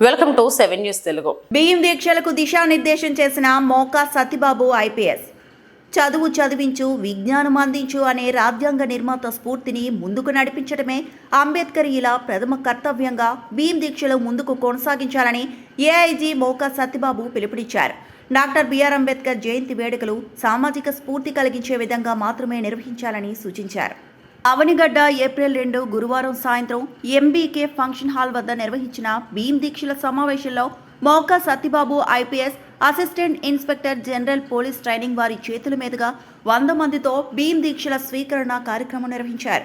Welcome to 7 news Telugu. బియ్యం దీక్షలకు దిశానిర్దేశం చేసిన మోకా సత్యబాబు ఐపీఎస్. చదువు చదివించు, విజ్ఞానం అందించు అనే రాజ్యాంగ నిర్మాత స్ఫూర్తిని ముందుకు నడిపించడమే అంబేద్కర్ ఇలా ప్రథమ కర్తవ్యంగా బియ్యం దీక్షలు ముందుకు కొనసాగించాలని ఏఐజీ మోకా సత్యబాబు పిలుపునిచ్చారు. డాక్టర్ బిఆర్ అంబేద్కర్ జయంతి వేడుకలు సామాజిక స్ఫూర్తి కలిగించే విధంగా మాత్రమే నిర్వహించాలని సూచించారు. అవనిగడ్డ ఏప్రిల్ 2 గురువారం సాయంత్రం ఎంబీకే ఫంక్షన్ హాల్ వద్ద నిర్వహించిన భీమ్ దీక్షల సమావేశంలో Moka Satyababu IPS assistant inspector general police training వారి చేతుల మీదుగా 100 మందితో భీమ్ దీక్షల స్వీకరణ కార్యక్రమం నిర్వహించారు.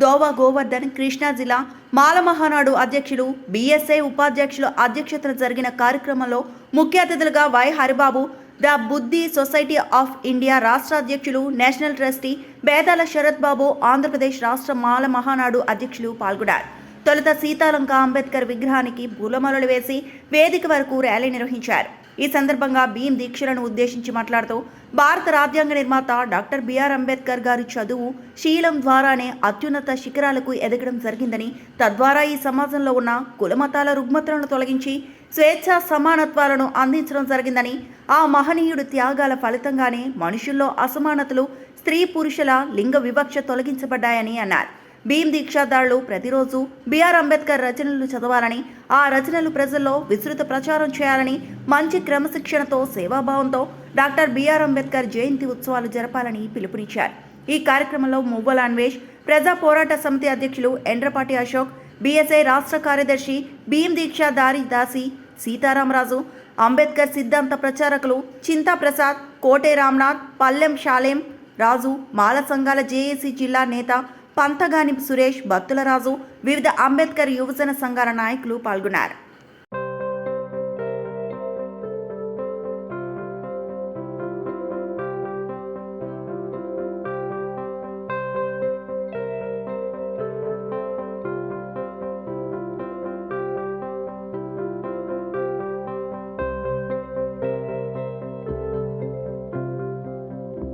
దోవా గోవర్ధన్ కృష్ణా జిల్లా మాల మహానాడు అధ్యక్షులు బీఎస్ఐ ఉపాధ్యక్షులు అధ్యక్షతన జరిగిన కార్యక్రమంలో ముఖ్య అతిథులుగా వై హరిబాబు, ద బుద్ధి సొసైటీ ఆఫ్ ఇండియా రాష్ట్ర అధ్యక్షులు, నేషనల్ ట్రస్టీ బేదాల శరత్ బాబు, ఆంధ్రప్రదేశ్ రాష్ట్ర మాల మహానాడు అధ్యక్షులు పాల్గొన్నారు. తొలుత సీతాలంక అంబేద్కర్ విగ్రహానికి పూలమాలలు వేసి వేదిక వరకు ర్యాలీ నిర్వహించారు. ఈ సందర్భంగా భీమ్ దీక్షలను ఉద్దేశించి మాట్లాడుతూ భారత రాజ్యాంగ నిర్మాత డాక్టర్ బిఆర్ అంబేద్కర్ గారి చదువు, శీలం ద్వారానే అత్యున్నత శిఖరాలకు ఎదగడం జరిగిందని, తద్వారా ఈ సమాజంలో ఉన్న కులమతాల రుగ్మతలను తొలగించి స్వేచ్ఛ సమానత్వాలను అందించడం జరిగిందని, ఆ మహనీయుడి త్యాగాల ఫలితంగానే మనుషుల్లో అసమానతలు, స్త్రీ పురుషుల లింగ వివక్ష తొలగించబడ్డాయని అన్నారు. భీమ్ దీక్షాదారులు ప్రతిరోజు బిఆర్ అంబేద్కర్ రచనలు చదవాలని, ఆ రచనలు ప్రజల్లో విస్తృత ప్రచారం చేయాలని, మంచి క్రమశిక్షణతో సేవాభావంతో డాక్టర్ బిఆర్ అంబేద్కర్ జయంతి ఉత్సవాలు జరపాలని పిలుపునిచ్చారు. ఈ కార్యక్రమంలో మువ్వల అన్వేష్, ప్రజా పోరాట సమితి అధ్యక్షులు ఎండ్రపాటి అశోక్, బీఎస్ఐ రాష్ట్ర కార్యదర్శి భీమ్ దీక్షాదారి దాసి సీతారామరాజు, అంబేద్కర్ సిద్ధాంత ప్రచారకులు చింతా ప్రసాద్, కోటే రామ్నాథ్, పల్లెం షాలేం రాజు, మాల సంఘాల జేఏసీ జిల్లా నేత పంతగాని సురేష్, బత్తుల రాజు, వివిధ అంబేద్కర్ యువజన సంఘాల నాయకులు పాల్గొన్నారు.